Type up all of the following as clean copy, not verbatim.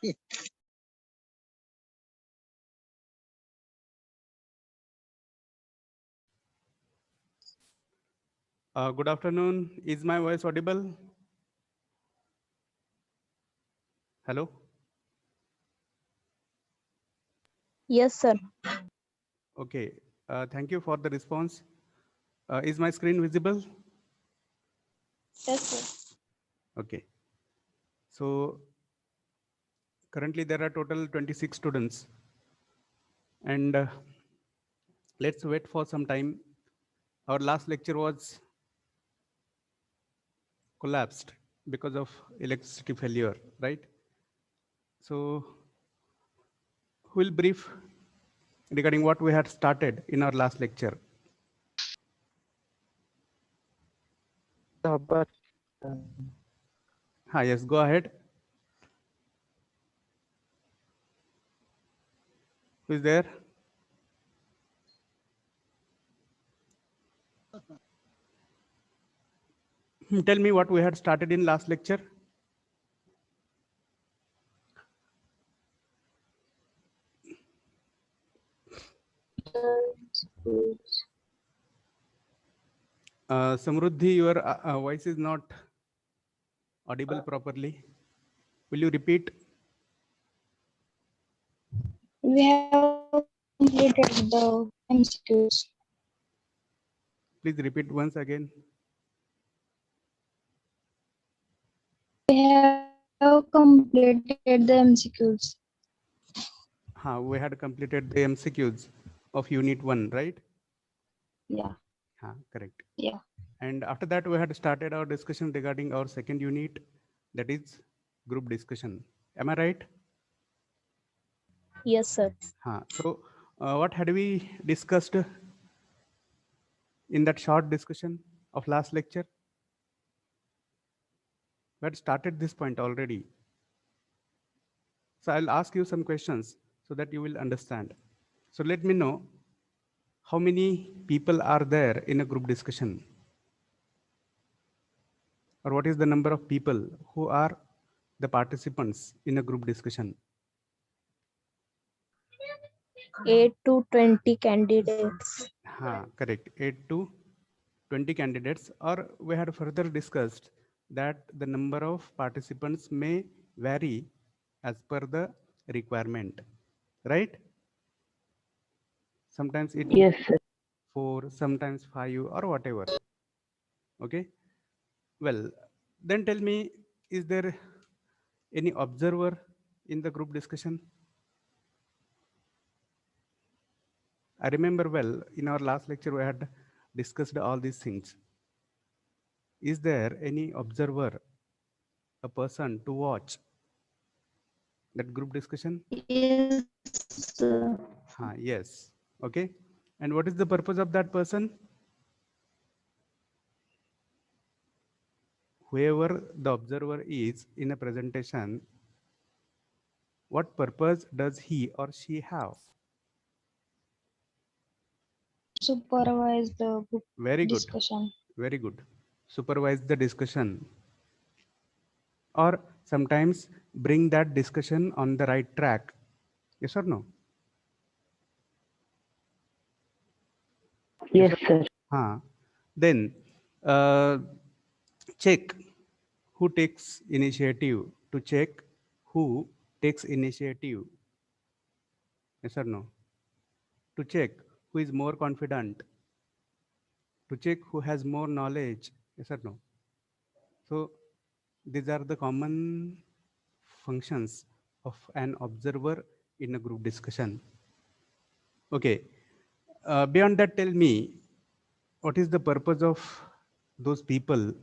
Good afternoon. Is my voice audible? Hello? Yes, sir. Okay. Thank you for the response. Is my screen visible? Yes, sir. Okay. So currently there are total 26 students. And let's wait for some time. Our last lecture was collapsed because of electricity failure, right? So who will brief regarding what we had started in our last lecture? Yes, go ahead. Who is there? Tell me what we had started in last lecture. Samruddhi, your voice is not audible properly. Will you repeat? We have completed the MCQs. Please repeat once again. We have completed the MCQs. We had completed the MCQs of Unit 1, right? Yeah. Correct. Yeah. And after that, we had started our discussion regarding our second unit, that is group discussion. Am I right? Yes, sir. So what had we discussed in that short discussion of last lecture? We had started this point already. So I'll ask you some questions so that you will understand. So let me know how many people are there in a group discussion, or what is the number of people who are the participants in a group discussion? 8 to 20 candidates. Correct. 8 to 20 candidates, or we had further discussed that the number of participants may vary as per the requirement, right? Sometimes it Yes, sir. 4, sometimes 5, or whatever. Okay. Well, then tell me, is there any observer in the group discussion? I remember well, in our last lecture, we had discussed all these things. Is there any observer, a person to watch that group discussion? Yes, sir. Yes. Okay. And what is the purpose of that person? Whoever the observer is in a presentation, what purpose does he or she have? Supervise the group Very good. discussion. Very good. Supervise the discussion, or sometimes bring that discussion on the right track. Yes or no? Yes, sir. Then check who takes initiative, to check who takes initiative. Yes or no? To check who is more confident, to check who has more knowledge. Yes or no? So these are the common functions of an observer in a group discussion. Okay. Beyond that, tell me, what is the purpose of those people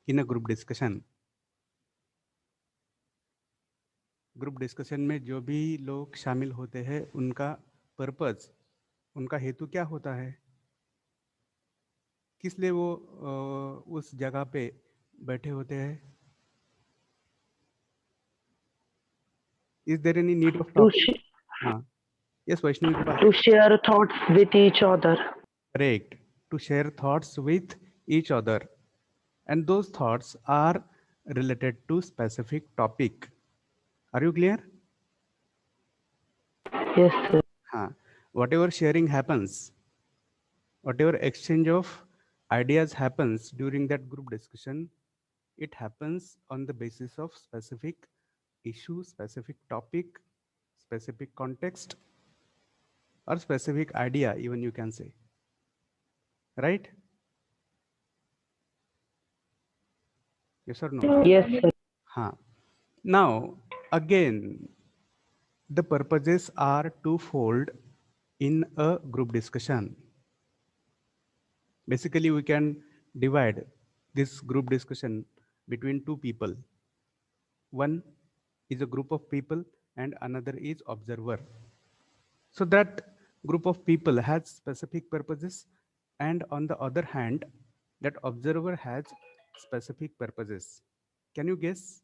in a group discussion? Group discussion में जो भी लोग शामिल होते हैं, उनका purpose, उनका हेतु क्या होता है? किस लिए वो उस जगह पे बैठे होते हैं? Is there any need of talking? Yes, Vaishnavi, go ahead. To share thoughts with each other. Correct. To share thoughts with each other. And those thoughts are related to specific topic. Are you clear? Yes, sir. हाँ, whatever sharing happens, whatever exchange of ideas happens during that group discussion, it happens on the basis of specific issue, specific topic, specific context, or specific idea, even you can say. Right? Yes or no? Yes, sir. Huh. Now, again, the purposes are twofold in a group discussion. Basically, we can divide this group discussion between two people. One is a group of people and another is observer. So that group of people has specific purposes, and on the other hand, that observer has specific purposes. Can you guess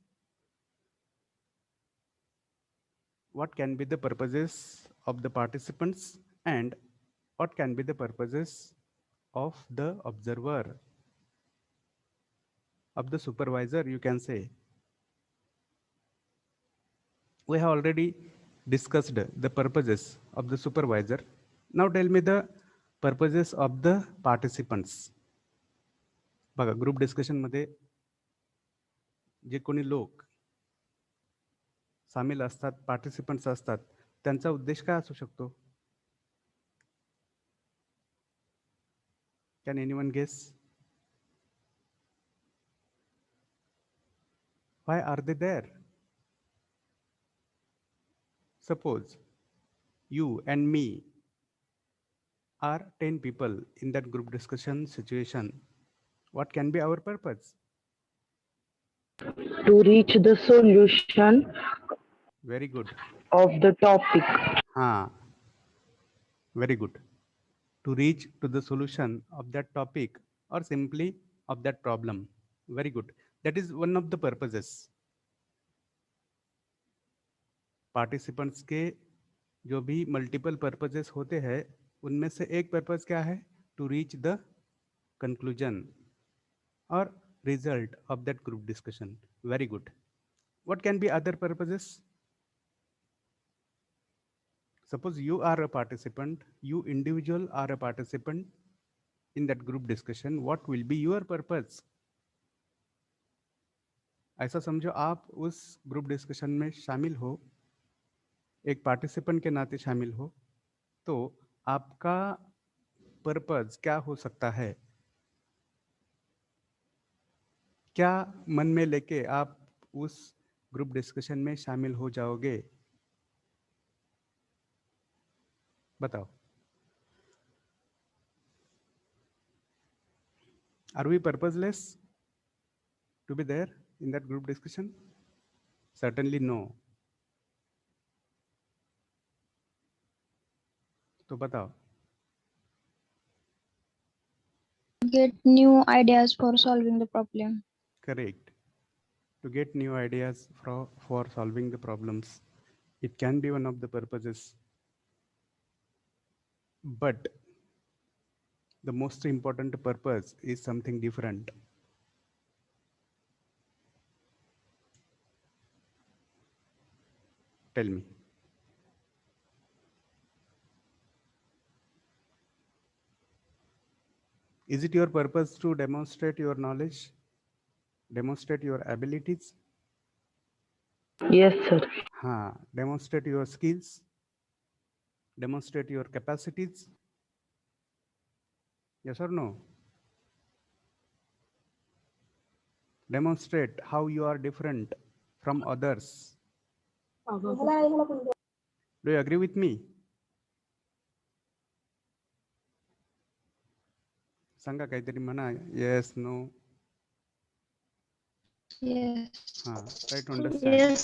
what can be the purposes of the participants and what can be the purposes of the observer, of the supervisor, you can say? We have already discussed the purposes of the supervisor. Now tell me the purposes of the participants. बघा, group discussion मध्ये जे कोणी लोक सामील असतात, participants असतात, त्यांचा उद्देश काय असू शकतो? Can anyone guess? Why are they there? Suppose you and me are 10 people in that group discussion situation. What can be our purpose? To reach the solution Very good. of the topic. Very good. To reach to the solution of that topic or simply of that problem. Very good. That is one of the purposes. Participants के जो भी multiple purposes होते हैं, उनमें से एक purpose क्या है? टू रीच द कंक्लूजन और result of that group discussion. Very good. What can be other purposes? Suppose you are a participant, you individual are a participant in that group discussion. What will be your purpose? ऐसा समझो आप उस group discussion में शामिल हो, एक participant के नाते शामिल हो, तो आपका पर्पज क्या हो सकता है? क्या मन में लेके आप उस ग्रुप डिस्कशन में शामिल हो जाओगे? बताओ. Are we purposeless to be there in that group discussion? Certainly no. तो बताओ. Get new ideas for solving the problem. Correct. To get new ideas for solving the problems. It can be one of the purposes. But the most important purpose is something different. Tell me. Is it your purpose to demonstrate your knowledge, demonstrate your abilities? Yes, sir. Demonstrate your skills, demonstrate your capacities? Yes or no? Demonstrate how you are different from others. Do you agree with me? सांगा काहीतरी म्हणा. Yes, no? Yes. Try to understand.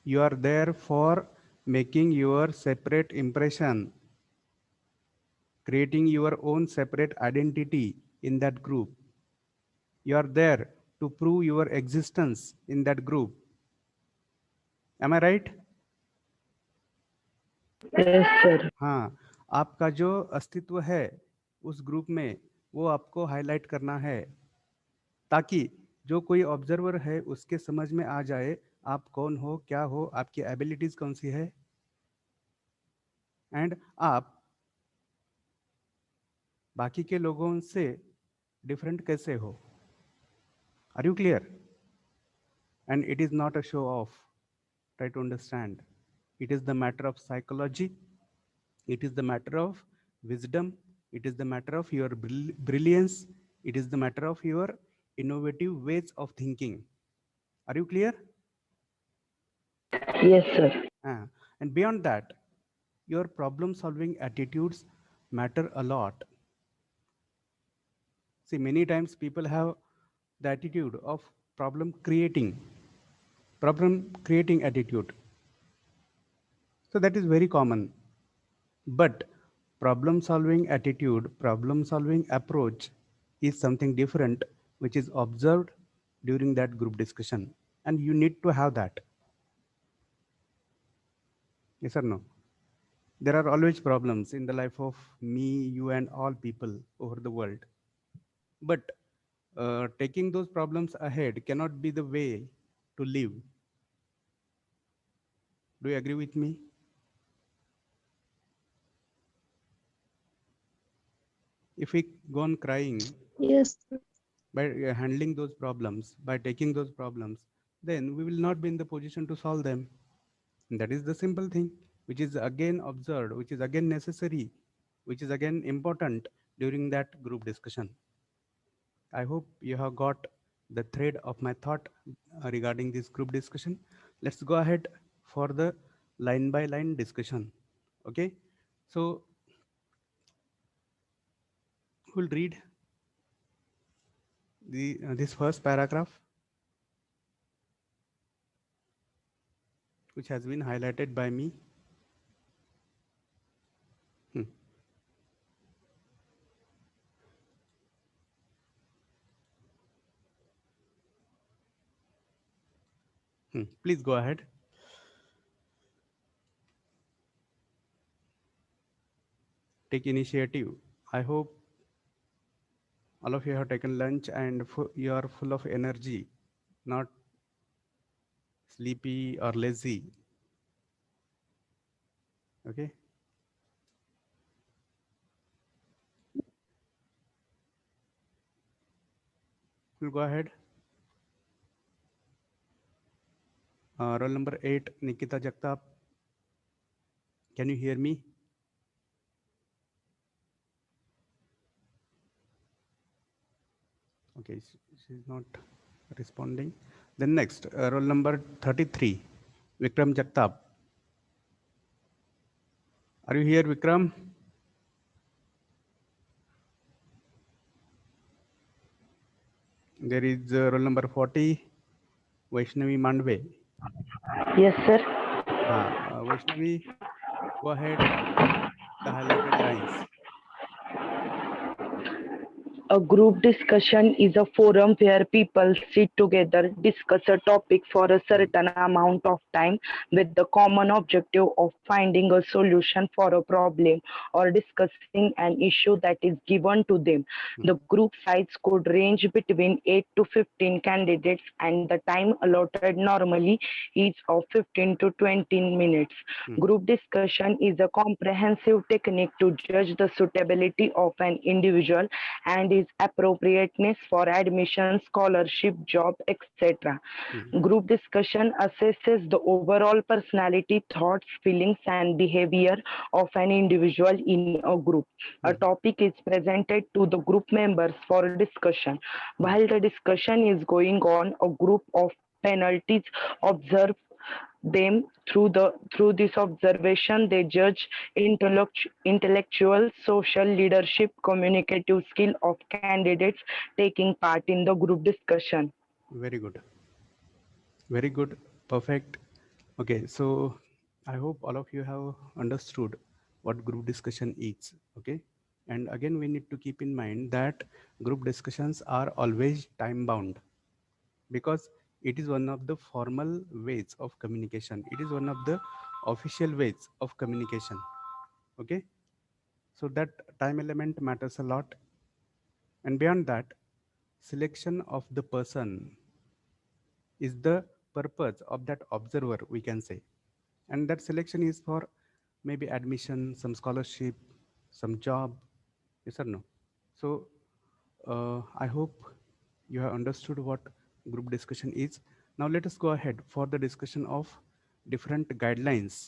You are there for making your separate impression, creating your own separate identity in that group. You are there to prove your existence in that group. Am I right? Yes, sir. आपका जो अस्तित्व है उस group में, वो आपको highlight करना है, ताकि जो कोई ऑब्जर्वर है उसके समझ में आ जाए आप कौन हो, क्या हो, आपकी एबिलिटीज कौन सी है, एंड आप बाकी के लोगों से डिफरेंट कैसे हो? Are you clear? And it is not a show off. Try to understand. It is the matter of psychology. It is the matter of wisdom. It is the matter of your brilliance. It is the matter of your innovative ways of thinking. Are you clear? Yes, sir. And beyond that, your problem solving attitudes matter a lot. See, many times people have the attitude of problem creating attitude. So that is very common. But problem solving attitude, problem solving approach is something different, which is observed during that group discussion. And you need to have that. Yes or no? There are always problems in the life of me, you, and all people over the world. But taking those problems ahead cannot be the way to live. Do you agree with me? If we go on crying Yes. by handling those problems, by taking those problems, then we will not be in the position to solve them. And that is the simple thing, which is again observed, which is again necessary, which is again important during that group discussion. I hope you have got the thread of my thought regarding this group discussion. Let's go ahead for the line by line discussion. Okay, so who will read this first paragraph, which has been highlighted by me? Hmm. Please go ahead. Take initiative. I hope all of you have taken lunch and you are full of energy, not sleepy or lazy. Okay. We'll go ahead. Roll number 8, Nikita Jagtap. Can you hear me? Okay, she's not responding. Then next, roll number 33, Vikram Jagtap. Are you here, Vikram? There is roll number 40, Vaishnavi Mandve. Yes, sir. Vaishnavi, go ahead, the highlighted lines. A group discussion is a forum where people sit together, discuss a topic for a certain amount of time with the common objective of finding a solution for a problem or discussing an issue that is given to them. The group size could range between 8 to 15 candidates, and the time allotted normally is of 15 to 20 minutes. Group discussion is a comprehensive technique to judge the suitability of an individual and his appropriateness for admission, scholarship, job, etc. Group discussion assesses the overall personality, thoughts, feelings, and behavior of an individual in a group. A topic is presented to the group members for discussion. While the discussion is going on, a group of penalties observe them. Through this observation they judge intellectual, social, leadership, communicative skill of candidates taking part in the group discussion. Very good. Very good. Perfect. Okay, so I hope all of you have understood what group discussion is. Okay, and again, we need to keep in mind that group discussions are always time bound because it is one of the formal ways of communication. It is one of the official ways of communication. Okay, so that time element matters a lot. And beyond that, selection of the person is the purpose of that observer, we can say. And that selection is for maybe admission, some scholarship, some job, yes or no? So I hope you have understood what group discussion is. Now let us go ahead for the discussion of different guidelines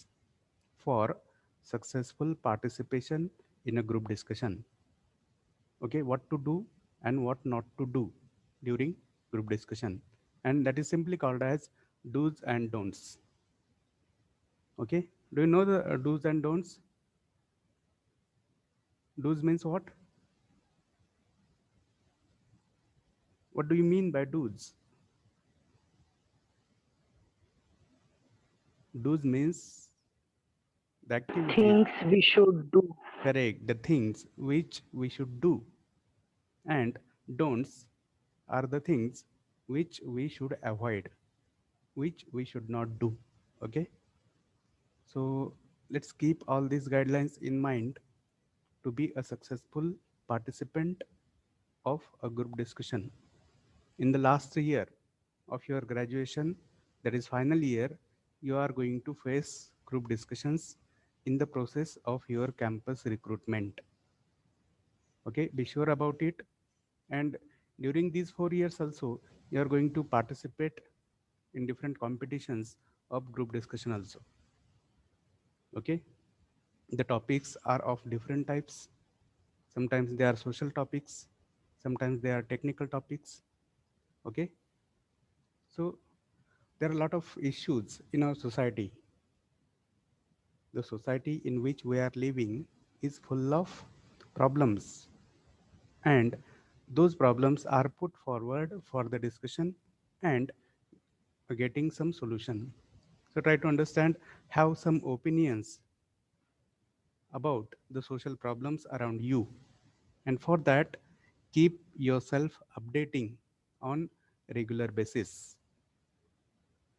for successful participation in a group discussion. Okay, what to do and what not to do during group discussion, and that is simply called as do's and don'ts. Okay, do you know the do's and don'ts? Do's means what do you mean by do's? Do's means the activities, Things we should do. correct, the things which we should do, and don'ts are the things which we should avoid, which we should not do. Okay, so let's keep all these guidelines in mind to be a successful participant of a group discussion. In the last year of your graduation, that is final year, you are going to face group discussions in the process of your campus recruitment. Okay, be sure about it. And during these 4 years also, you are going to participate in different competitions of group discussion also. Okay, the topics are of different types. Sometimes they are social topics, sometimes they are technical topics. Okay, so there are a lot of issues in our society. The society in which we are living is full of problems, and those problems are put forward for the discussion and getting some solution. So try to understand, have some opinions about the social problems around you, and for that keep yourself updating on regular basis,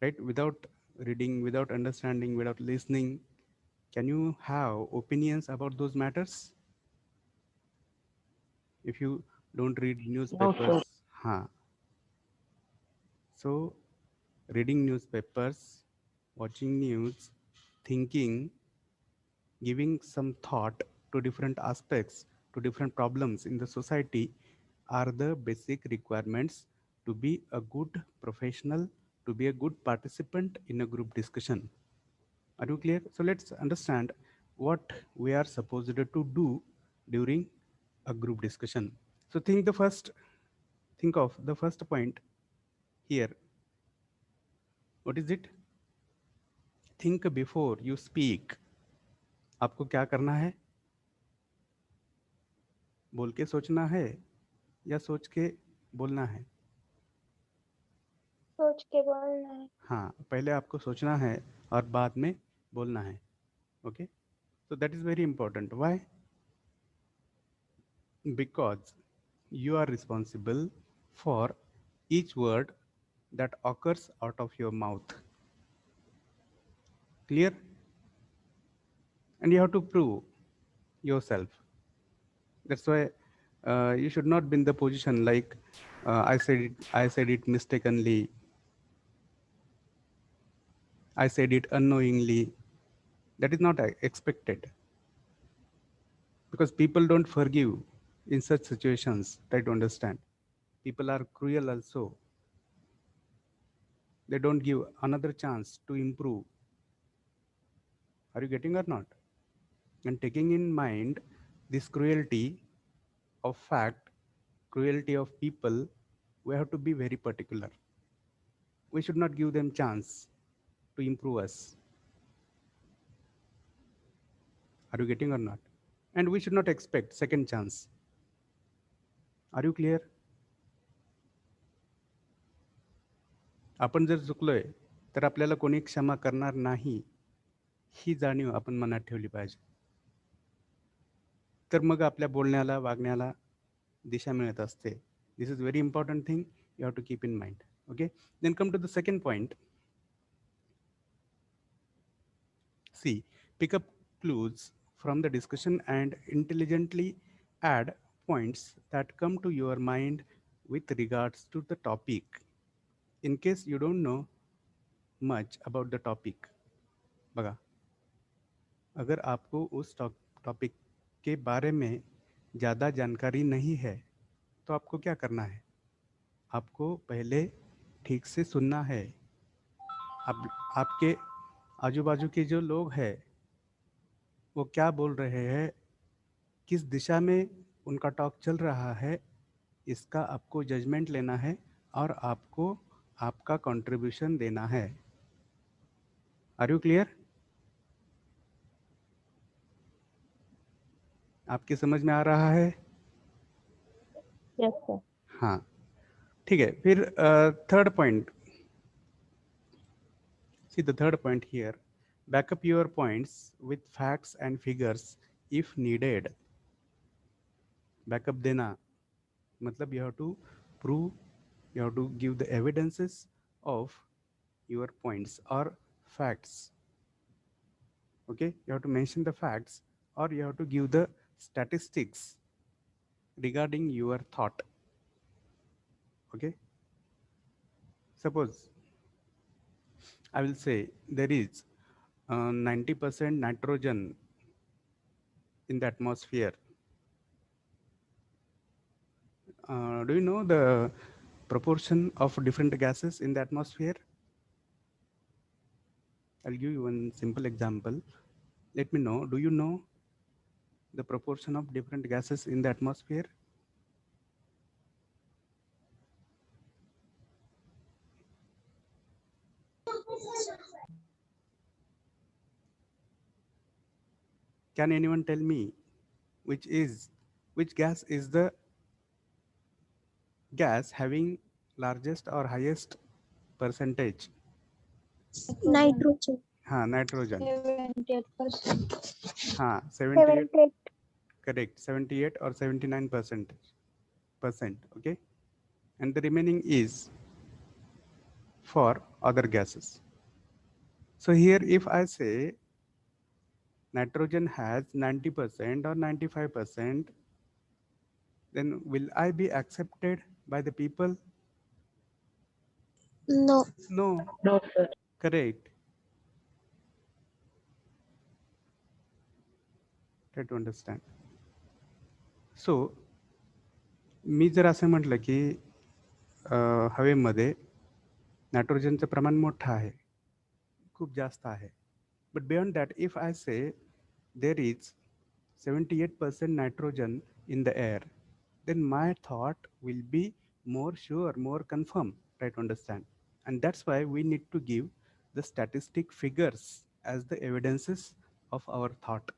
right? Without reading, without understanding, without listening, can you have opinions about those matters if you don't read No, newspapers? sir. Huh. So reading newspapers, watching news, thinking, giving some thought to different aspects, to different problems in the society are the basic requirements to be a good professional, to be a good participant in a group discussion. Are you clear? So let's understand what we are supposed to do during a group discussion. So think of the first point here. What is it? Think before you speak. आपको क्या करना है? बोल के सोचना है या सोच के बोलना है? सोच के बोलना है. हाँ, पहले आपको सोचना है और बाद में बोलना है. Okay, so that is very important. Why? Because you are responsible for each word that occurs out of your mouth. Clear? And you have to prove yourself. That's why you should not be in the position like I said it mistakenly, I said it unknowingly. That is not expected, because people don't forgive in such situations. Try to understand. People are cruel also. They don't give another chance to improve. Are you getting or not? And taking in mind this cruelty of fact, cruelty of people, we have to be very particular. We should not give them chance to improve us. Are you getting or not? And we should not expect second chance. Are you clear? आपण जर चुकलोय तर आपल्याला कोणी क्षमा करणार नाही, ही जाणीव आपण मनात ठेवली पाहिजे. तर मग आपल्या बोलण्याला, वागण्याला दिशा मिळत असते. This is very important thing you have to keep in mind. Okay, then come to the second point. See, pick up clues from the discussion and intelligently add points that come to your mind with regards to the topic. In case you don't know much about the topic, बघा, अगर आपको उस topic के बारे में ज़्यादा जानकारी नहीं है तो आपको क्या करना है? आपको पहले ठीक से सुनना है। आपके आजू बाजू के जो लोग हैं वो क्या बोल रहे हैं, किस दिशा में उनका टॉक चल रहा है, इसका आपको जजमेंट लेना है और आपको आपका कंट्रीब्यूशन देना है। Are you clear? आपकी समझ में आ रहा है? Yes, sir. हाँ, ठीक है। फिर third point, see the third point here, back up your points with facts and figures if needed. Backup देना मतलब you have to prove, you have to give the evidences of your points or facts. Okay, you have to mention the facts or you have to give the statistics regarding your thought. Okay, suppose I will say there is 90% nitrogen in the atmosphere. Do you know the proportion of different gases in the atmosphere? I'll give you one simple example. Let me know, do you know the proportion of different gases in the atmosphere? Can anyone tell me which gas is the gas having largest or highest percentage? Nitrogen. हाँ, nitrogen. 78%. हाँ, 78. 78. Correct. 78 or 79%. Okay, and the remaining is for other gases. So here if I say nitrogen has 90% or 95%, then will I be accepted by the people? No. No. No, sir. Correct. Try to understand. So मी जर असं म्हटलं की हवेमध्ये नायट्रोजनचं प्रमाण मोठं आहे, खूप जास्त आहे, but beyond that if I say there is 78% nitrogen in the air, then my thought will be more sure, more confirm. Try to understand. And that's why we need to give the statistic figures as the evidences of our thought.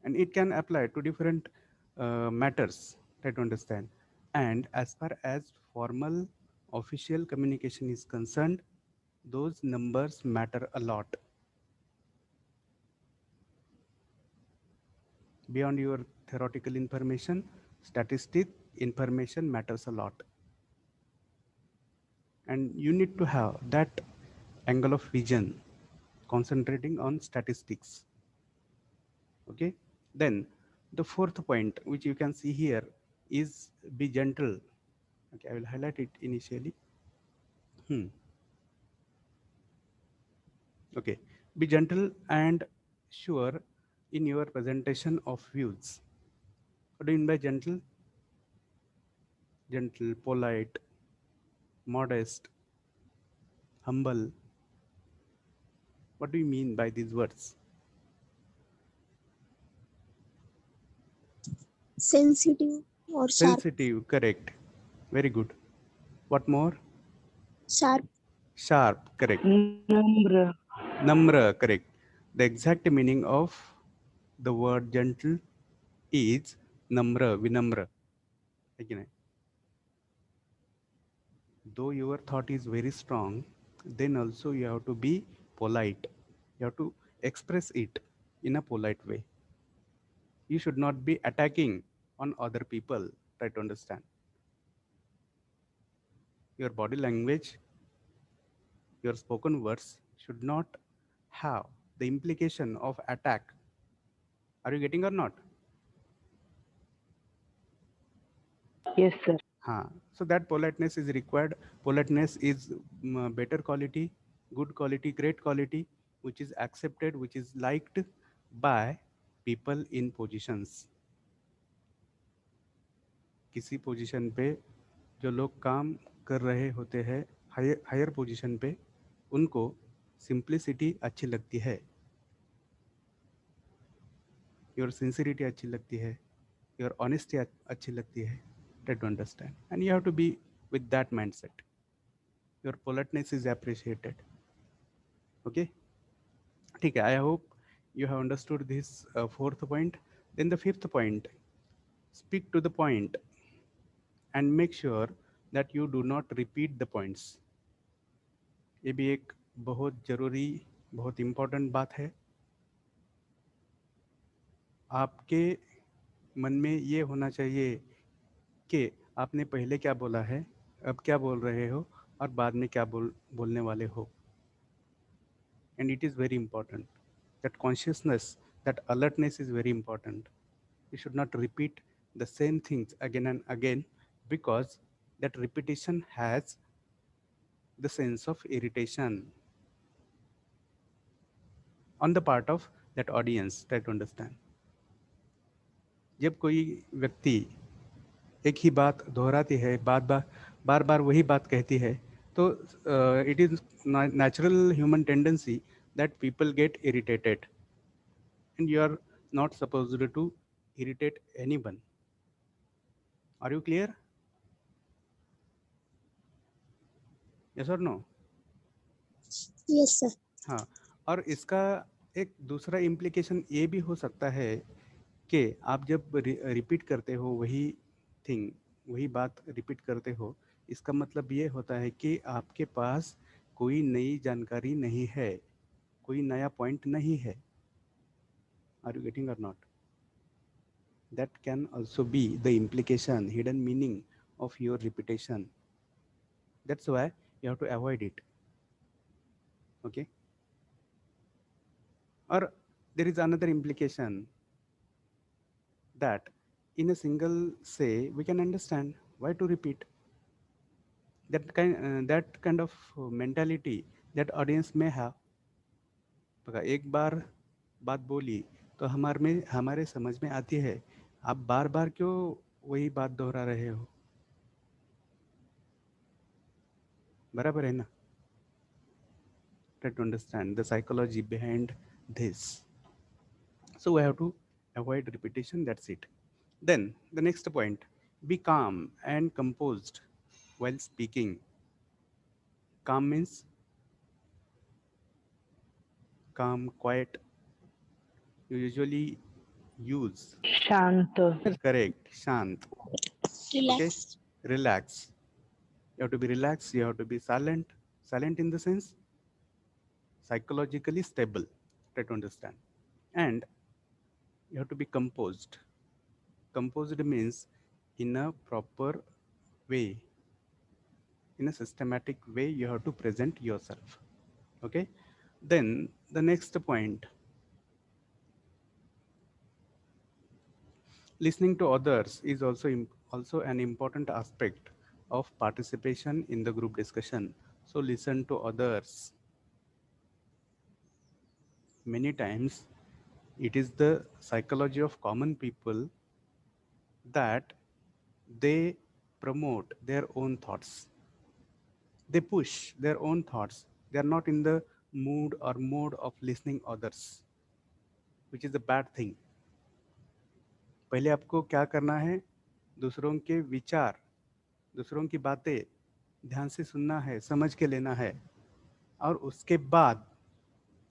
And it can apply to different matters. Try to understand. And as far as formal official communication is concerned, those numbers matter a lot. Beyond your theoretical information, statistic information matters a lot. And you need to have that angle of vision, concentrating on statistics. Okay. Then the fourth point, which you can see here, is be gentle. Okay, I will highlight it initially. Okay, be gentle and sure in your presentation of views. What do you mean by gentle? Gentle, polite, modest, humble. What do you mean by these words? Sensitive or sharp. Sensitive, correct. Very good. What more? Sharp. Sharp, correct. Namra. Namra, correct. The exact meaning of the word gentle is namra, vinamra. Again, though your thought is very strong, then also you have to be polite. You have to express it in a polite way. You should not be attacking on other people. Try to understand. Your body language, your spoken words should not have the implication of attack. Are you getting or not? Yes, sir. So that politeness is required. Politeness is better quality, good quality, great quality which is accepted, which is liked by people in positions. किसी position पे जो लोग काम कर रहे होते हैं higher position पे, उनको सिंप्लिसिटी अच्छी लगती है, योर सिंसिरिटी अच्छी लगती है, योर ऑनेस्टी अच्छी लगती है. Try to understand, and you have to be with that mindset. Your politeness is appreciated. Okay, ठीक है. I hope you have understood this fourth point. Then the fifth point, speak to the point and make sure that you do not repeat the points. ये भी एक बहुत ज़रूरी, बहुत important बात है. आपके मन में ये होना चाहिए कि आपने पहले क्या बोला है, अब क्या बोल रहे हो, और बाद में क्या बोलने वाले हो. And it is very important. That consciousness, that alertness is very important. You should not repeat the same things again and again, because that repetition has the sense of irritation on the part of that audience. Try to understand. जब कोई व्यक्ति एक ही बात दोहराती है, बार बार वही बात कहती है, तो it is natural human tendency that people get irritated, and you are not supposed to irritate anyone. Are you clear? Yes or no? Yes, sir. हाँ. और इसका एक दूसरा इम्प्लीकेशन ये भी हो सकता है कि आप जब रिपीट करते हो वही थिंग, वही बात रिपीट करते हो, इसका मतलब ये होता है कि आपके पास कोई नई जानकारी नहीं है, कोई नया पॉइंट नहीं है. आर यू गेटिंग और not? That can also be the implication, hidden meaning of your repetition. That's why you have to avoid it. Okay? Or there is another implication that in a single say we can understand why to repeat. That kind of mentality that audience may have. एक बार बात बोली तो हमारे समझ में आती है, आप बार बार क्यों वही बात दोहरा रहे हो. बराबर है ना? Try to understand the psychology behind this. So we have to avoid repetition. That's it. Then the next point, be calm and composed while speaking. Calm means calm, quiet. You usually use. Shant. Correct. Shant. Relax. Okay. Relax. You have to be relaxed. You have to be silent. Silent in the sense psychologically stable. Try to understand. And you have to be composed. Composed means in a proper way, in a systematic way, you have to present yourself. Okay. Then the next point, listening to others is also an important aspect of participation in the group discussion. So listen to others. Many times it is the psychology of common people that they promote their own thoughts, they push their own thoughts, they are not in the mood or mode of listening others, which is a bad thing. पहले आपको क्या करना है, दूसरों के विचार, दूसरों की बातें ध्यान से सुनना है, समझ के लेना है, और उसके बाद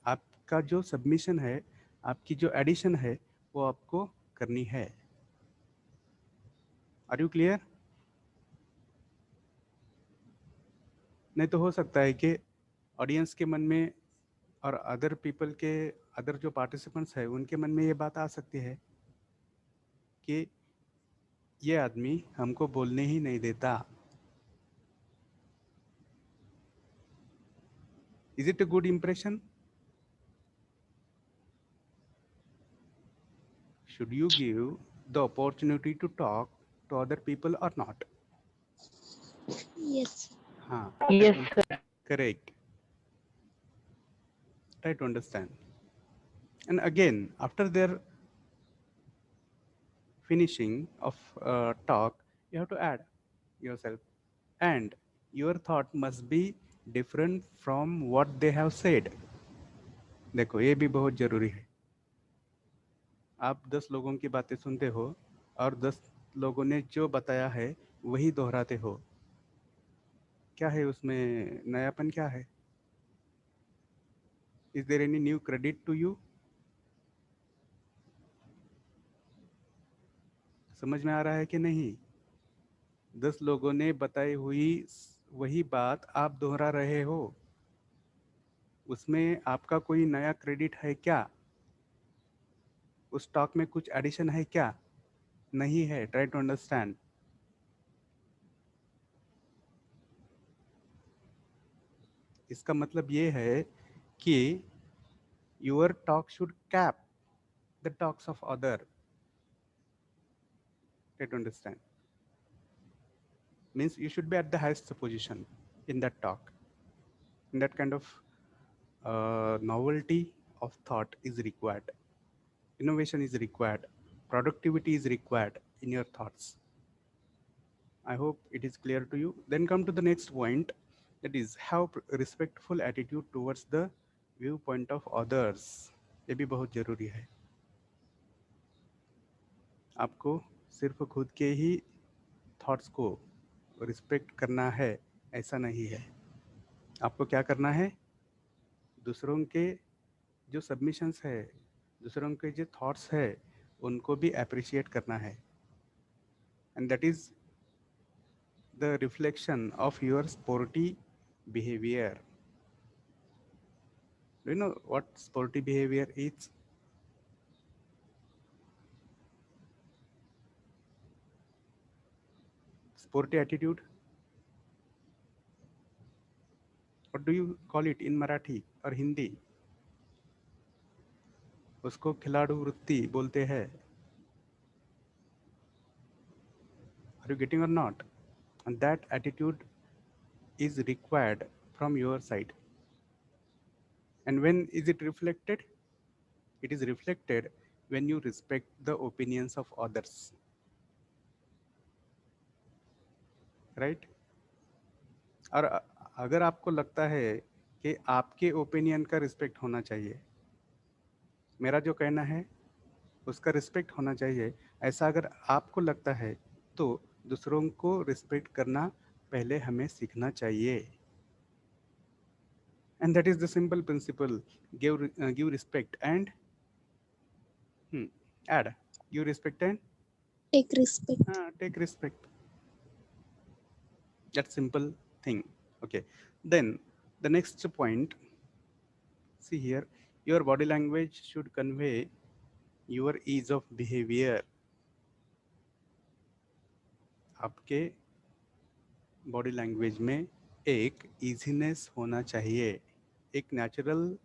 आपका जो सबमिशन है, आपकी जो एडिशन है, वो आपको करनी है. Are you clear? नहीं तो हो सकता है कि ऑडियंस के मन में और अदर पीपल के, अदर जो पार्टिसिपेंट्स है, उनके मन में ये बात आ सकती है कि ये आदमी हमको बोलने ही नहीं देता. Is it a good impression? Should you give the opportunity to talk to other people or not? Yes. हाँ. Yes, sir. Correct. Try to understand. And again, after their finishing of talk, you have to add yourself. And your thought must be different from what they have said. देखो ये भी बहुत जरूरी है. आप 10 लोगों की बातें सुनते हो और 10 लोगों ने जो बताया है वही दोहराते हो. क्या है उसमें नयापन क्या है? Is there any new credit to you? समझ में आ रहा है कि नहीं? 10 लोगों ने बताई हुई वही बात आप दोहरा रहे हो. उसमें आपका कोई नया क्रेडिट है क्या? उस टॉक में कुछ एडिशन है क्या? नहीं है. Try to understand. इसका मतलब ये है कि your talk should cap the talks of other. Try to understand. Means you should be at the highest position in that talk. And that kind of novelty of thought is required. Innovation is required. Productivity is required in your thoughts. I hope it is clear to you. Then come to the next point, that is have respectful attitude towards the viewpoint of others. ये भी बहुत जरूरी है. आपको सिर्फ खुद के ही thoughts को रिस्पेक्ट करना है ऐसा नहीं है. आपको क्या करना है? दूसरों के जो सबमिशंस है, दूसरों के जो थॉट्स है, उनको भी अप्रिशिएट करना है. And that is the reflection of your sporty behaviour. Do you know what sporty behaviour is? Sporty attitude, what do you call it in Marathi और हिंदी? उसको खिलाड़ू वृत्ति बोलते हैं. आर यू गेटिंग और not? And that attitude is required from your side. And when is it reflected? It is reflected when you respect the opinions of others. Right? और अगर आपको लगता है कि आपके ओपिनियन का रिस्पेक्ट होना चाहिए, मेरा जो कहना है उसका रिस्पेक्ट होना चाहिए, ऐसा अगर आपको लगता है तो दूसरों को रिस्पेक्ट करना पहले हमें सीखना चाहिए. And that is the simple principle. Give respect and add. Give respect and Take respect. take respect. That simple thing. Okay. Then the next point. See here, your body language should convey your ease of behavior. आपके body language में एक easiness होना चाहिए, एक natural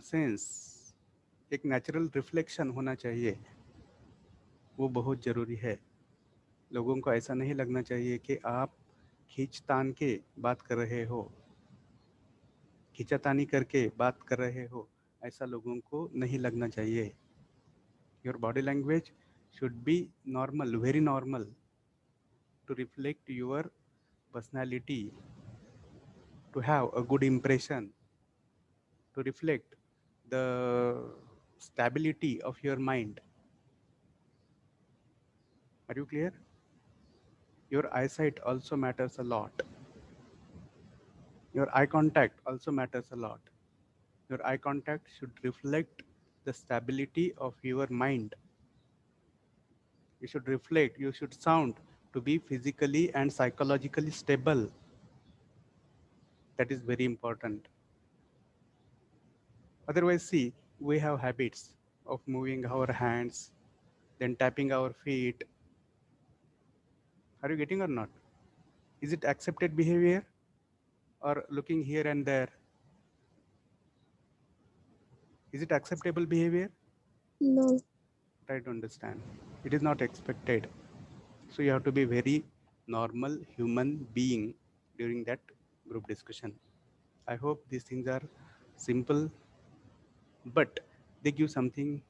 sense, एक natural reflection होना चाहिए. वो बहुत ज़रूरी है. लोगों को ऐसा नहीं लगना चाहिए कि आप खींचतान के बात कर रहे हो, खींचातानी करके बात कर रहे हो. ऐसा लोगों को नहीं लगना चाहिए. Your body language should be normal, very normal, to reflect your personality, to have a good impression, to reflect the stability of your mind. Are you clear? Your eyesight also matters a lot. Your eye contact also matters a lot. Your eye contact should reflect the stability of your mind. You should reflect, you should sound to be physically and psychologically stable. That is very important. Otherwise, see, we have habits of moving our hands, then tapping our feet. Are you getting or not? Is it accepted behavior? Or looking here and there? Is it acceptable behavior? No. Try to understand. It is not expected. So you have to be very normal human being during that group discussion. I hope these things are simple but they give something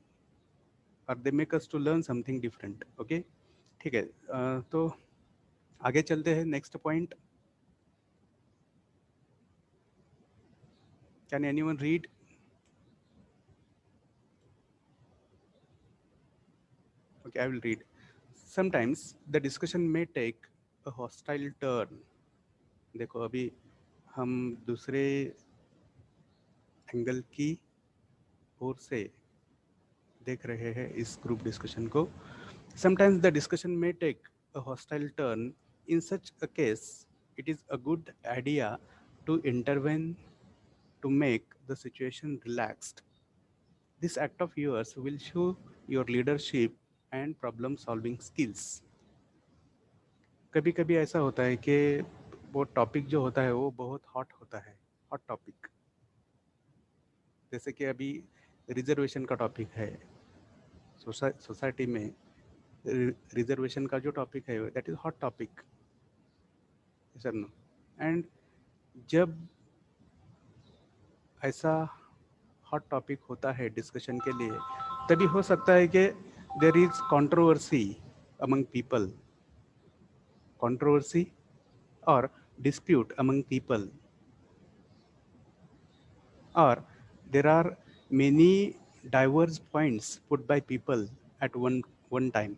or they make us to learn something different. Okay, ठीक है. तो आगे चलते हैं. Next point. Can anyone read? Okay, I will read. Sometimes the discussion may take a hostile turn. देखो अभी हम दूसरे एंगल की ओर से देख रहे हैं इस ग्रुप डिस्कशन को. Sometimes the discussion may take a hostile turn. In such a case, it is a good idea to intervene to make the situation relaxed. This act of yours will show your leadership and problem solving skills. कभी कभी ऐसा होता है कि वो topic जो होता है वो बहुत हॉट होता है, हॉट टॉपिक. जैसे कि अभी रिजर्वेशन का टॉपिक है. सोसाइटी में रिजर्वेशन का जो टॉपिक है that is hot topic, sir no. And जब ऐसा हॉट टॉपिक होता है डिस्कशन के लिए, तभी हो सकता है कि there is controversy among people, controversy और dispute among people, or there are many diverse points put by people at one time,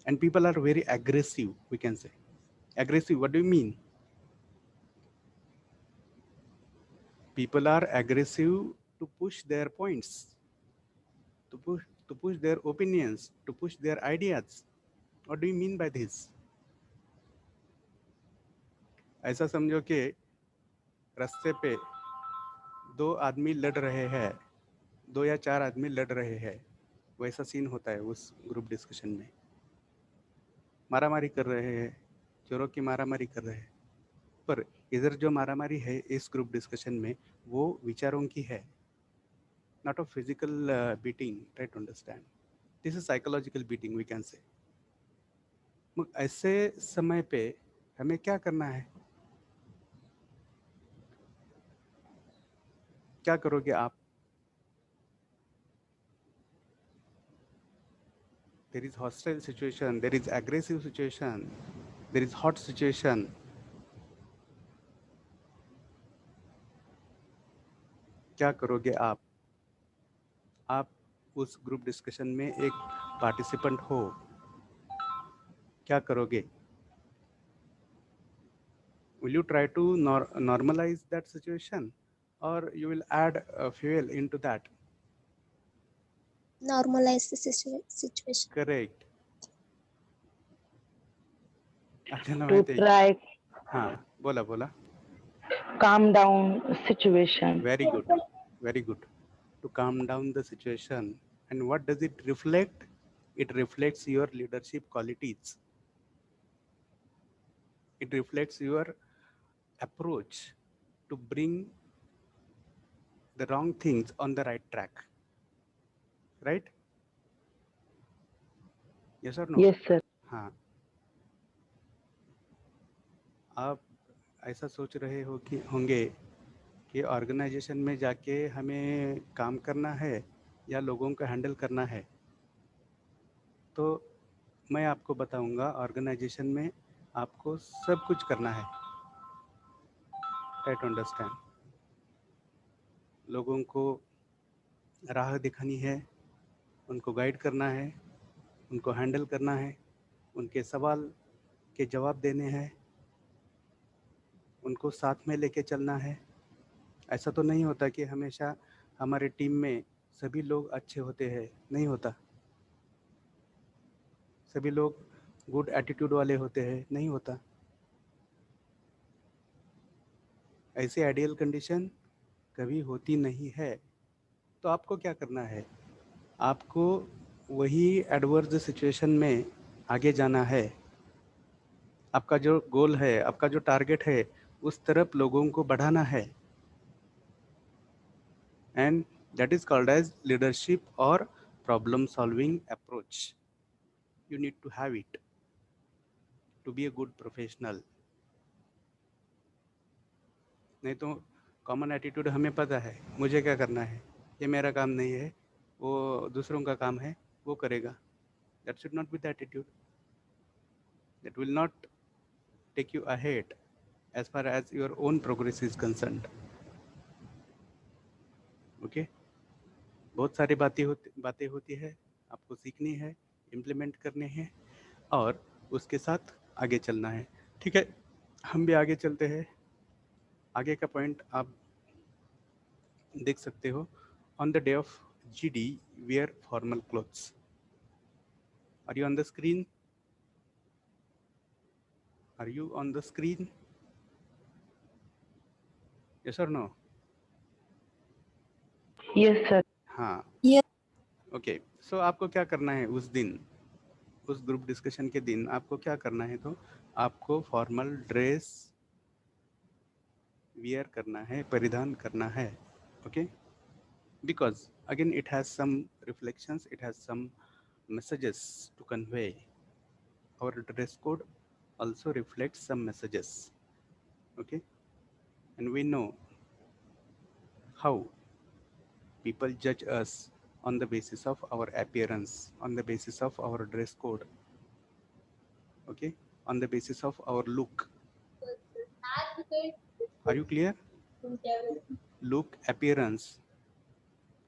and people are very aggressive. We can say aggressive. What do you mean? People are aggressive to push their points, to push their opinions, to push their ideas. What do you mean by this? ऐसा समझो कि रास्ते पे दो आदमी लड़ रहे हैं, 2 या 4 आदमी लड़ रहे हैं, वैसा सीन होता है उस ग्रुप डिस्कशन में. मारामारी कर रहे हैं, चोरों की मारामारी कर रहे हैं, पर इधर जो मारामारी है इस ग्रुप डिस्कशन में वो विचारों की है, not a physical beating. Try to understand, this is psychological beating we can say. ऐसे समय पे हमें क्या करना है? क्या करोगे आप? There is hostile situation, there is aggressive situation, there is hot situation. क्या करोगे आप? आप उस ग्रुप डिस्कशन में एक पार्टिसिपेंट हो, क्या करोगे? Will you try to normalize that situation, or you will add fuel into that? Normalize the situation. Correct. आपल्याला To माहिती आहे. try हां, बोला बोला. calm down situation. Very good, very good. To calm down the situation. And what does it reflect? It reflects your leadership qualities. It reflects your approach to bring the wrong things on the right track. Right? Yes or no? Yes, sir. हाँ. आप ऐसा सोच रहे हो कि होंगे कि organisation में जाके हमें काम करना है या लोगों को हैंडल करना है. तो मैं आपको बताऊंगा ऑर्गेनाइजेशन में आपको सब कुछ करना है. Try to understand. लोगों को राह दिखानी है, उनको गाइड करना है, उनको हैंडल करना है, उनके सवाल के जवाब देने हैं, उनको साथ में लेके चलना है. ऐसा तो नहीं होता कि हमेशा हमारे टीम में सभी लोग अच्छे होते हैं, नहीं होता. सभी लोग गुड एटीट्यूड वाले होते हैं, नहीं होता. ऐसी आइडियल कंडीशन कभी होती नहीं है. तो आपको क्या करना है? आपको वही एडवर्स सिचुएशन में आगे जाना है. आपका जो गोल है, आपका जो टारगेट है, उस तरफ लोगों को बढ़ाना है. And that is called as leadership और problem solving approach. You need to have it to be a good professional. नहीं तो कॉमन एटीट्यूड हमें पता है, मुझे क्या करना है, ये मेरा काम नहीं है, वो दूसरों का काम है, वो करेगा. That should not be the attitude. That will not take you ahead as far as your own progress is concerned. Okay? बहुत सारी बातें होती है, आपको सीखनी है, इम्प्लीमेंट करने हैं और उसके साथ आगे चलना है. ठीक है, हम भी आगे चलते हैं. आगे का पॉइंट आप देख सकते हो. On the day of GD, wear formal clothes. Are you on the screen? Are you on the screen? Yes or no? Yes, sir. हाँ. Yes. ओके. सो आपको क्या करना है उस दिन, उस ग्रुप डिस्कशन के दिन आपको क्या करना है? तो आपको फॉर्मल ड्रेस वियर करना है, परिधान करना है. Okay, because again it has some reflections, it has some messages to convey. Our dress code also reflects some messages. Okay, and we know how people judge us on the basis of our appearance, on the basis of our dress code. Okay, on the basis of our look. Are you clear? Look, appearance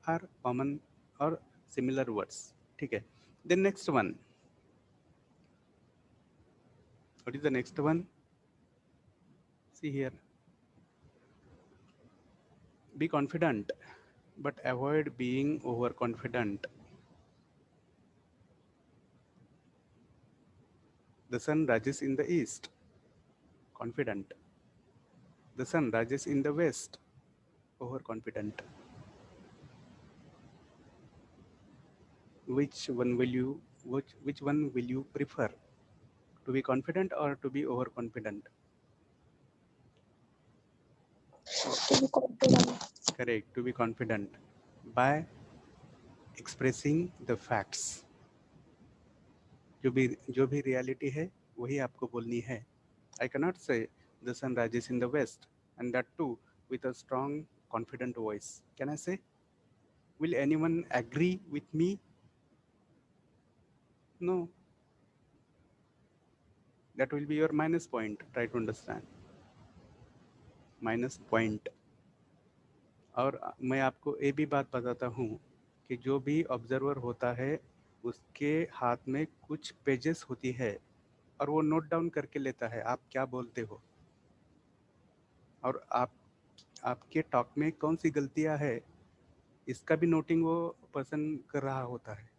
are common or similar words. ठीक है. Then next one. What is the next one? See here. Be confident, but avoid being overconfident. The sun rises in the east. Confident. The sun rises in the west. Overconfident. Which one will you prefer? To be confident or to be overconfident? To be confident. Correct. To be confident by expressing the facts. जो भी reality है वही आपको बोलनी है. I cannot say the sun rises in the west, and that too with a strong, confident voice. Can I say? Will anyone agree with me? No. That will be your minus point. Try to understand. Minus point. और मैं आपको ये भी बात बताता हूँ कि जो भी ऑब्जर्वर होता है उसके हाथ में कुछ पेजेस होती है और वो नोट डाउन करके लेता है आप क्या बोलते हो और आपके टॉक में कौन सी गलतियां है, इसका भी नोटिंग वो पर्सन कर रहा होता है.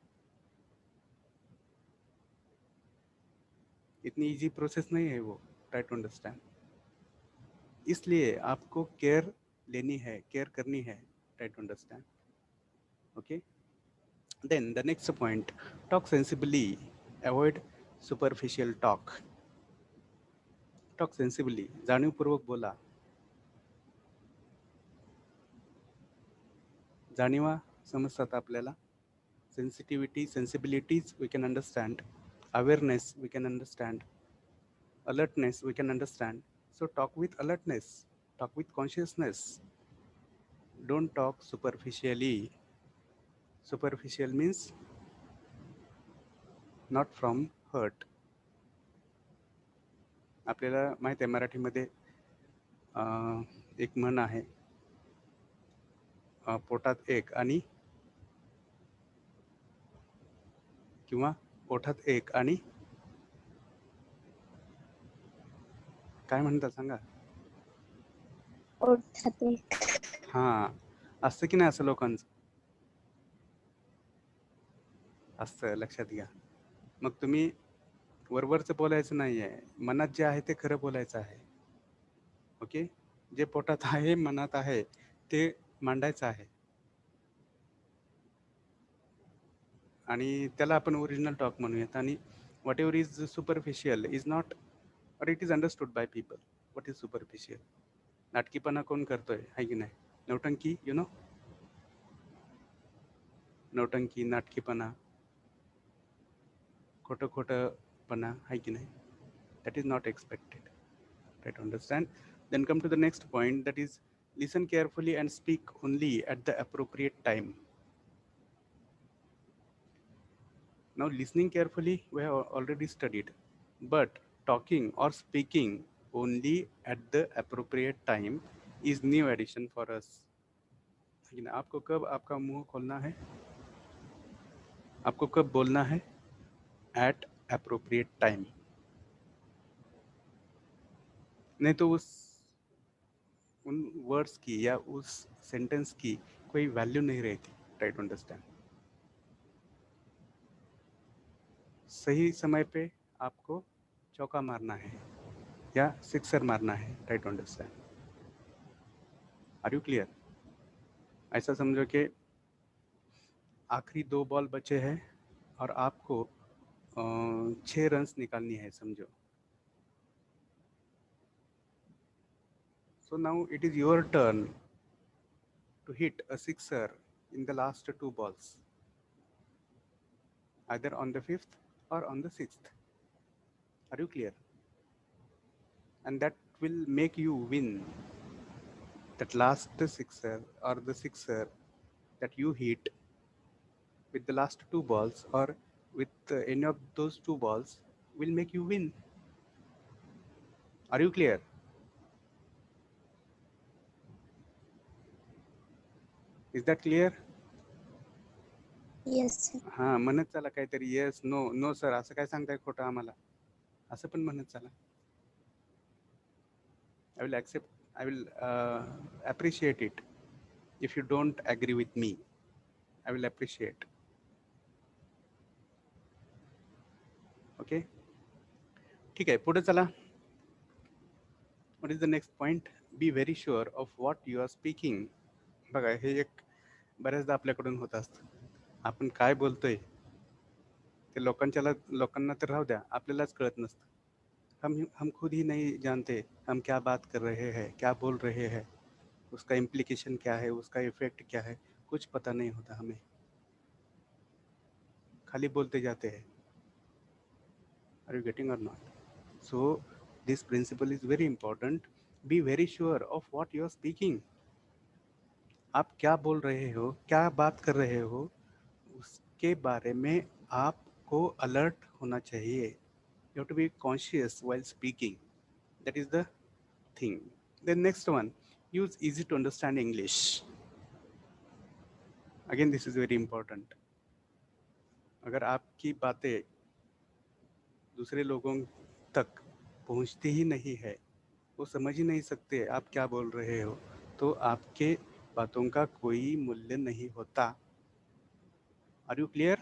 इतनी इजी प्रोसेस नहीं है वो. Try to understand. इसलिए आपको केयर लेनी है, केयर करनी है. Try to understand. Okay. Then the next point, talk sensibly, avoid superficial talk. Talk sensibly, जाणीवपूर्वक बोला. जाणीवा समजतात आपल्याला. Sensitivity, sensibilities we can understand. Awareness we can understand. Alertness we can understand. So talk with alertness, talk with consciousness. Don't talk superficially. Superficial means not from hurt. आपल्याला माहित आहे मराठीमध्ये एक म्हण आहे, पोटात एक आणि किंवा पोटात एक आणि काय म्हणतात सांगा. ओठात एक. हां, असतं की नाही असं लोकांचं? असतं, लक्षात घ्या. मग तुम्ही वरवरचं बोलायचं नाही आहे, मनात जे आहे ते खरं बोलायचं आहे. ओके. जे पोटात आहे, मनात आहे ते मांडायचं आहे आणि त्याला आपण ओरिजिनल टॉक म्हणूयात. आणि whatever is superficial is not, और it is understood by people. What is superficial? नाटकीपणा कोण करतोय, आहे की नाही? नौटंकी, यू नो, नौटंकी, नाटकीपणा, खोटं खोटंपणा, आहे की नाही? That is not expected. Try to understand. Then come to the next point, that is Listen carefully and speak only at the appropriate time. Now, listening carefully, we have already studied, but talking or speaking only at the appropriate time is new addition for us. लेकिन आपको कब आपका मुंह खोलना है, आपको कब बोलना है? At appropriate time. नहीं तो उन वर्ड्स की या उस सेंटेंस की कोई वैल्यू नहीं रहती. Try to understand. सही समय पे आपको चौका मारना है या सिक्सर मारना है. Try to understand. Are you clear? ऐसा समझो कि आखिरी 2 बॉल बचे हैं और आपको 6 रन्स निकालनी है समझो. So now it is your turn to hit a sixer in the last 2 balls, either on the 5th or on the 6th. Are you clear? And that will make you win that last sixer or the sixer that you hit with the last 2 balls or with any of those 2 balls will make you win. Are you clear? Is that clear? Yes, sir. हां, म्हणत चला काहीतरी yes no no sir असं काय सांगताय खोटं आम्हाला, असं पण म्हणत चला. I will accept, I will appreciate it. If you don't agree with me, I will appreciate. Okay? ठीक आहे, पुढे चला. What is the next point? Be very sure of what you are speaking. बघा, हे एक बऱ्याचदा आपल्याकडून होत असतं. आपण काय बोलतोय ते लोकांना तर राहू द्या, आपल्यालाच कळत नसतं. हम खुद ही नहीं जानते हम क्या बात कर रहे हैं, क्या बोल रहे हैं, उसका इम्प्लीकेशन क्या है, उसका इफेक्ट क्या है, कुछ पता नहीं होता हमें, खाली बोलते जाते हैं. आर यू गेटिंग और not? So this principle is very important. Be very sure of what you are speaking. आप क्या बोल रहे हो, क्या बात कर रहे हो, उसके बारे में आपको अलर्ट होना चाहिए. You have to be conscious while speaking. That is the thing. The next one, use easy to understand English. Again, this is very important. अगर आपकी बातें दूसरे लोगों तक पहुंचती ही नहीं है, वो समझ ही नहीं सकते आप क्या बोल रहे हो, तो आपके बातों का कोई मूल्य नहीं होता. Are you clear?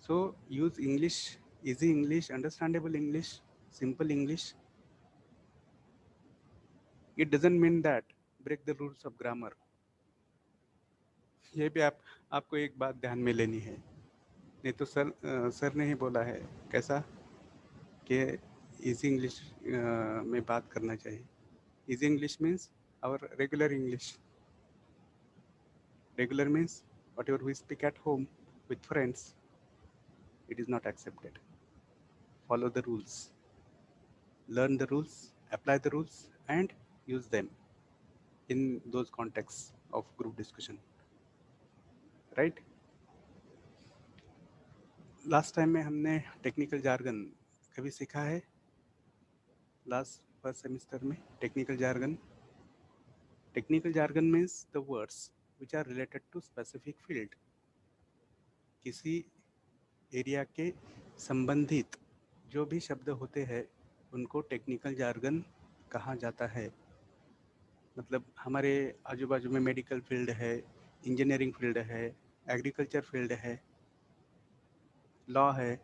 So use English, easy English, understandable English, simple English. It doesn't mean that break the rules of grammar. ये भी आपको एक बात ध्यान में लेनी है. नहीं तो सर ने ही बोला है कैसा कि इजी इंग्लिश में बात करना चाहिए. Easy English means our regular English. Regular means whatever we speak at home with friends. It is not accepted. Follow the rules, learn the rules, apply the rules and use them in those contexts of group discussion. Right? Last time में हमने technical jargon कभी सीखा है? Last first semester में technical jargon. Technical jargon means the words which are related to specific field. किसी area के संबंधित जो भी शब्द होते हैं उनको टेक्निकल जार्गन कहा जाता है. मतलब हमारे आजू बाजू में मेडिकल फील्ड है, इंजीनियरिंग फील्ड है, एग्रीकल्चर फील्ड है, लॉ है,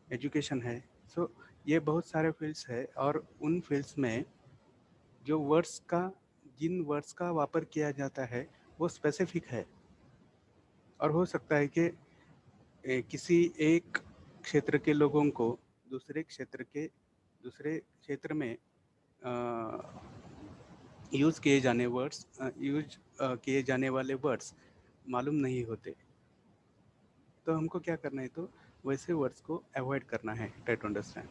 एजुकेशन है. सो ये बहुत सारे फील्ड्स है और उन फील्ड्स में जो जिन वर्ड्स का वापर किया जाता है वो स्पेसिफिक है. और हो सकता है कि किसी एक क्षेत्र के लोगों को दूसरे क्षेत्र में यूज़ किए जाने वाले वर्ड्स मालूम नहीं होते. तो हमको क्या करना है, तो वैसे वर्ड्स को अवॉइड करना है. Try to understand.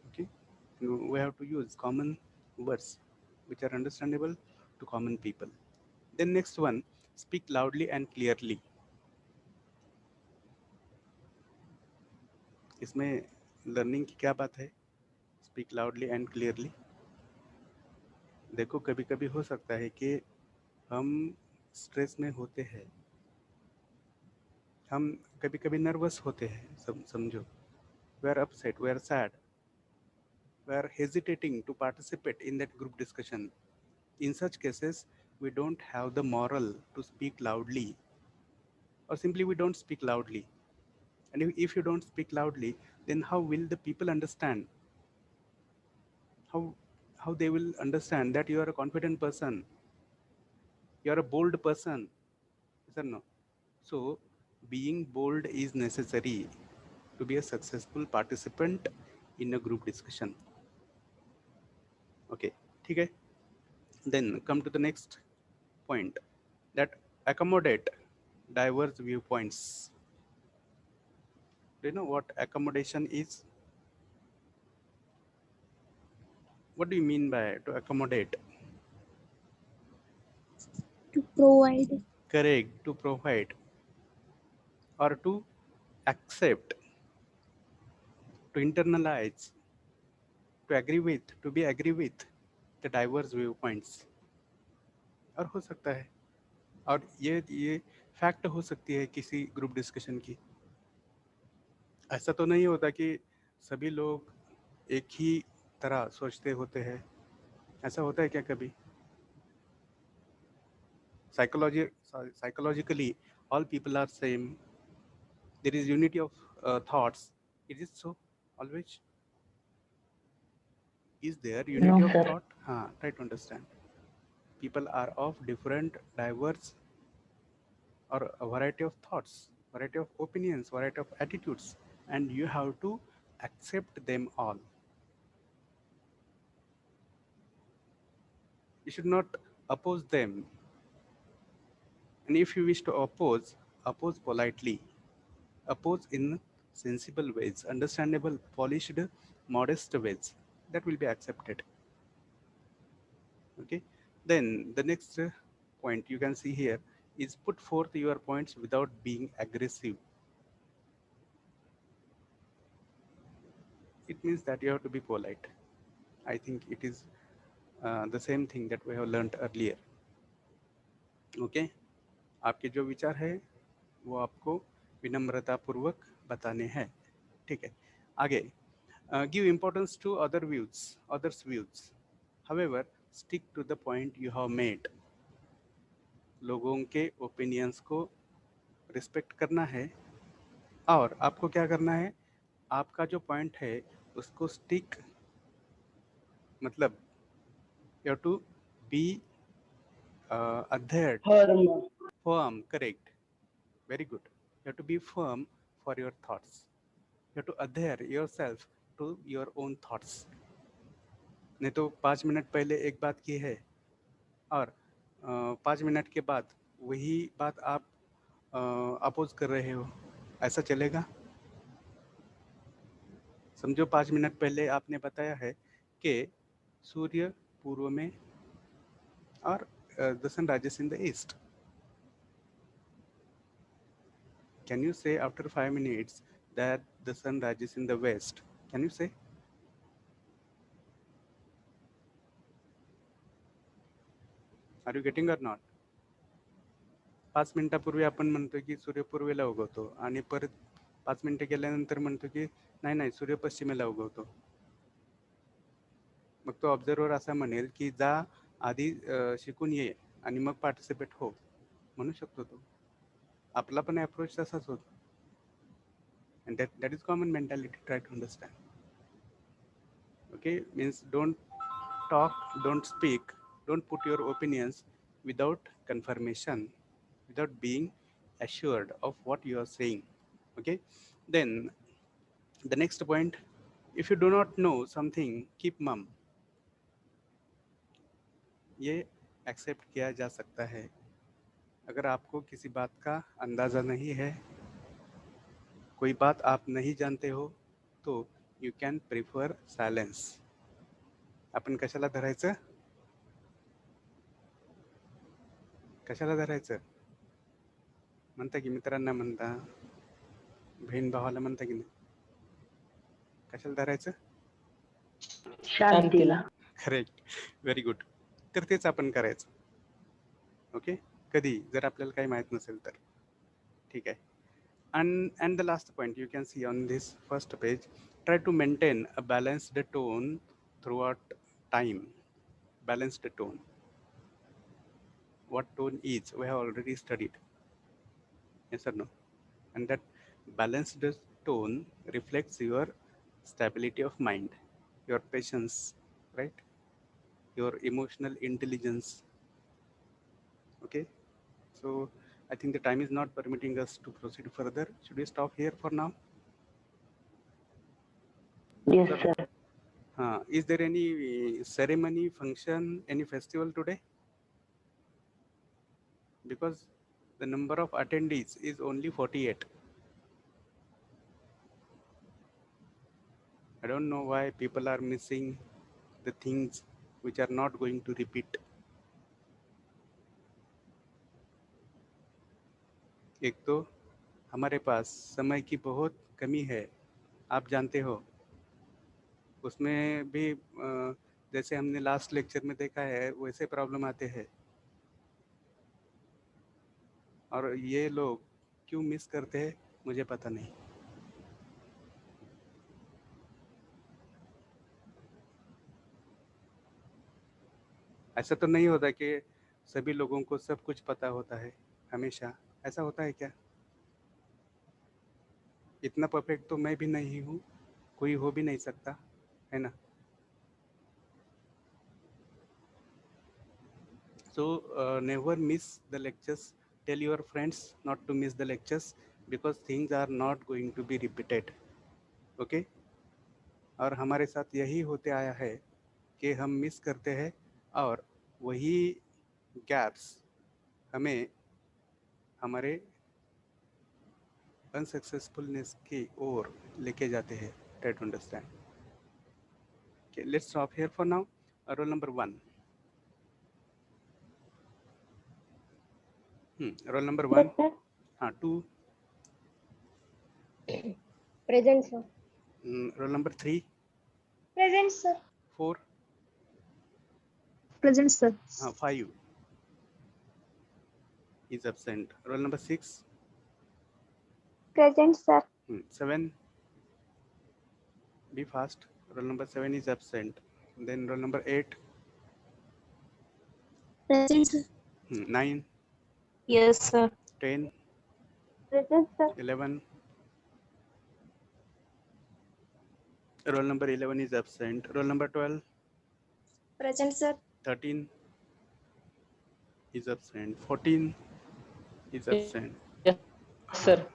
Okay, we have to use common words which are understandable to common people. Then next one, speak loudly and clearly. इसमें लर्निंग की क्या बात है? Speak loudly and clearly. देखो कभी कभी हो सकता है कि हम स्ट्रेस में होते हैं, हम कभी कभी नर्वस होते हैं, समझो, we are upset, we are sad, we are hesitating to participate in that group discussion. In such cases, we don't have the moral to speak loudly, or simply we don't speak loudly. And if you don't speak loudly, then how will the people understand? How they will understand that you are a confident person, you are a bold person? Yes or no? So being bold is necessary to be a successful participant in a group discussion. Okay, ठीक है. Then come to the next point, that accommodate diverse viewpoints. Do you know what accommodation is? What do you mean by to accommodate? To provide. Correct, to provide or to accept, to internalize, to agree with, to be agree with the diverse viewpoints. और हो सकता है, और ये fact हो सकती है किसी ग्रुप डिस्कशन की. ऐसा तो नहीं होता कि सभी लोग एक ही तरह सोचते होते हैं. ऐसा होता है क्या कभी? Psychologically, all people are same. There is unity of thoughts. Is it so always? Is there unity No, of sir. thought? Try to understand. People are of different, diverse, or a variety of thoughts, variety of opinions, variety of attitudes, and you have to accept them all. You should not oppose them. And if you wish to oppose, oppose politely, oppose in sensible ways, understandable, polished, modest ways. That will be accepted. Okay. Then the next point you can see here is put forth your points without being aggressive. It means that you have to be polite. I think it is the same thing that we have learned earlier. Okay. आपके जो विचार है वो आपको विनम्रता पूर्वक बताने हैं. ठीक है. आगे, give importance to others views. However, stick to the point you have made. लोगों के ओपिनियंस को रिस्पेक्ट करना है, और आपको क्या करना है, आपका जो पॉइंट है उसको स्टिक, मतलब you have to be adhered, firm, correct, very good. You have to be firm for your thoughts. You have to adhere yourself to your own thoughts. नहीं तो 5 मिनट पहले एक बात की है और 5 मिनट के बाद वही बात आप अपोज कर रहे हो, ऐसा चलेगा? समझो 5 मिनट पहले आपने बताया है कि सूर्य पूर्व में और the sun rises in the east. Can you say after 5 minutes that the sun rises in the west? Can you say? Are you getting or not? 5 मिनिटापूर्वी आपण म्हणतो की सूर्य पूर्वेला उगवतो आणि परत 5 मिनिटं गेल्यानंतर म्हणतो की नाही नाही सूर्य पश्चिमेला उगवतो. मग तो ऑब्झर्वर असा म्हणेल की जा आधी शिकून ये आणि मग पार्टिसिपेट हो, म्हणू शकतो तो. आपला पण अप्रोच तसाच होतो. And that is common mentality. Try to understand. Okay, means don't talk, don't speak, don't put your opinions without confirmation, without being assured of what you are saying. Okay, then the next point, if you do not know something, keep mum. ये accept किया जा सकता है. अगर आपको किसी बात का अंदाज़ा नहीं है, कोई बात आप नहीं जानते हो, तो यू कॅन प्रिफर सायलेन्स. आपण कशाला धरायचं? कशाला धरायचं? म्हणता की मित्रांना म्हणता, बहीण भावाला म्हणता की नाही? कशाला धरायचं? शांतीला. Correct, very good. तर तेच आपण करायचं. ओके, कधी जर आपल्याला काही माहीत नसेल तर. ठीक आहे. And the last point you can see on this first page, try to maintain a balanced tone throughout time. Balanced tone. What tone is? We have already studied. Yes or no? And that balanced tone reflects your stability of mind, your patience, right? Your emotional intelligence. Okay, so I think the time is not permitting us to proceed further. Should we stop here for now? Yes, sir. Is there any ceremony, function, any festival today? Because the number of attendees is only 48. I don't know why people are missing the things which are not going to repeat. एक तो हमारे पास समय की बहुत कमी है, आप जानते हो. उसमें भी जैसे हमने लास्ट लेक्चर में देखा है वैसे प्रॉब्लम आते हैं. और ये लोग क्यों मिस करते हैं मुझे पता नहीं. ऐसा तो नहीं होता कि सभी लोगों को सब कुछ पता होता है हमेशा. ऐसा होता है क्या? इतना परफेक्ट तो मैं भी नहीं हूँ, कोई हो भी नहीं सकता, है ना? So never miss the lectures. Tell your friends not to miss the lectures because things are not going to be repeated. Okay? और हमारे साथ यही होते आया है कि हम मिस करते हैं और वही गैप्स हमें हमारे अनसक्सेसफुलनेस की ओर लेके जाते हैं. Try to understand. Okay, let's stop here for now. Roll number 1. Roll number 1. 2. Present, sir. Roll number 3. Present, sir. 4. Present, sir. 5 is absent. Roll number 6. Present, sir. 7. Be fast. Roll number 7 is absent. Then roll number 8. Present, sir. 9. Yes, sir. 10. Present, sir. 11. Roll number 11 is absent. Roll number 12. Present, sir. 13 is absent. 14 is absent. Yes, sir.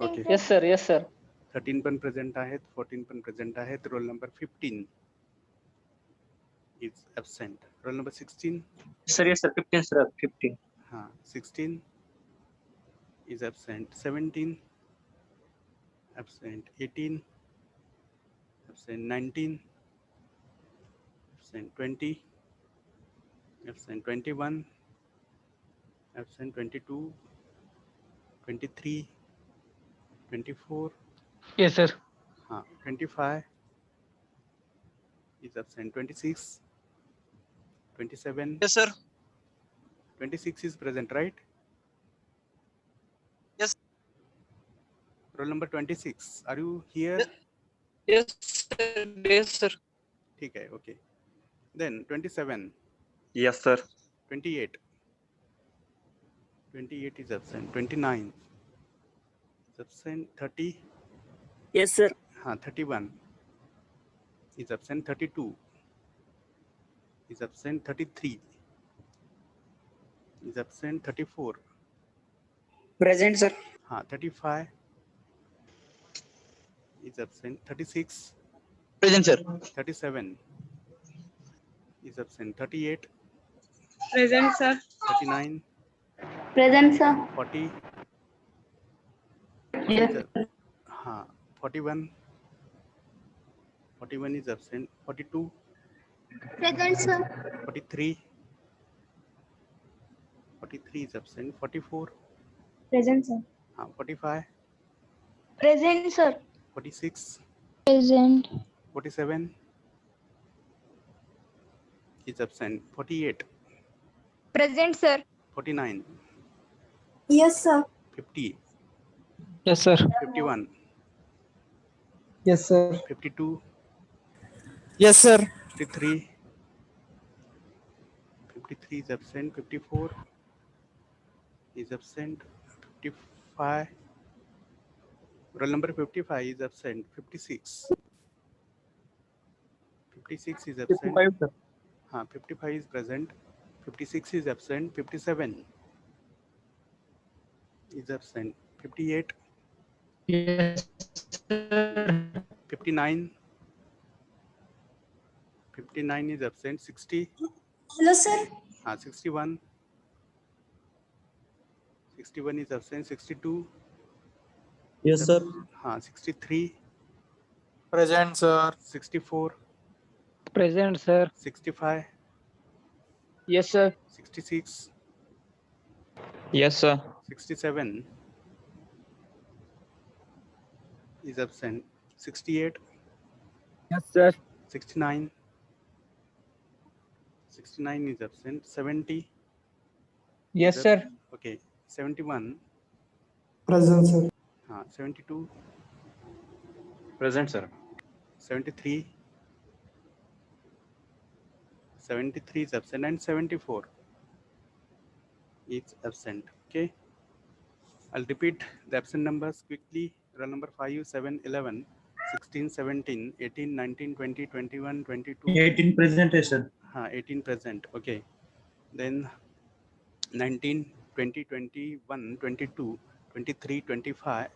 Okay. Yes, sir. Yes, sir. 13 पण present आहेत, 14 पण present आहेत. Roll number 15 is absent. Roll number 16. Sir, yes, sir. 15, sir. 15. 16 is absent. 17 absent. 18 absent. 19 absent. 20 absent. 21 absent. 22 23 24 Yes, sir. 25 is absent. 26 27. Yes, sir. 26 is present, right? Yes. Roll number 26. Are you here? Yes, sir. Yes, sir. ठीक है, okay. Then 27. Yes, sir. 28. 28 is absent. 29 is absent. 30. Yes, sir. 31 is absent. 32 is absent. 33 is absent. 34. Present, sir. 35 is absent. 36. Present, sir. 37 is absent. 38. Present, sir. 39. Present, sir. 40. Yes. 41. 41 is absent. 42. Present, sir. 43. 43 is absent. 44, Present, sir. 45, Present, sir. 46, Present. 47 is absent. 48, Present, sir. 49, Yes, sir. 50, Yes, sir. 51, Yes, sir. 52, Yes, sir. 53, 53 is absent. 54 is absent. 55, roll number 55 is absent. 56, 56 is absent. 55, sir. 55 is present. 56 is absent. 57 is absent. 58, Yes, sir. 59, 59 is absent. 60, Hello, sir. 61, 61 is absent. 62, Yes, sir. 63, Present, sir. 64, Present, sir. 65, Yes, sir. 66, Yes, sir. 67 is absent. 68, Yes, sir. 69, 69 is absent. 70, Yes, is sir. okay. 71, Present, sir. 72, Present, sir. 73, 73 is absent, and 74 is absent. Okay, I'll repeat the absent numbers quickly. Roll number 5, 7, 11, 16, 17, 18, 19, 20, 21, 22. 18 present, sir. 18 present. Okay, then 19, 20, 21, 22, 23, 25,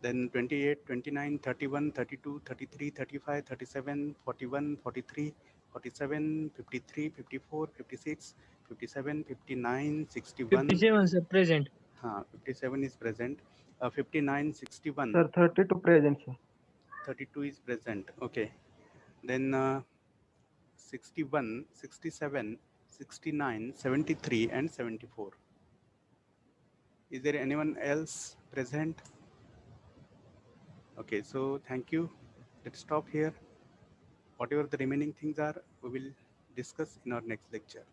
then 28, 29, 31, 32, 33, 35, 37, 41, 43, 47, 53, 54, 56, 57, 59, 61. 57, sir. Present. 57 is present. 59, 61, Sir, 32 present, sir. 32 is present. Okay, then 61, 67, 69, 73, and 74. Is there anyone else present? Okay, so thank you. Let's stop here. Whatever the remaining things are, we will discuss in our next lecture.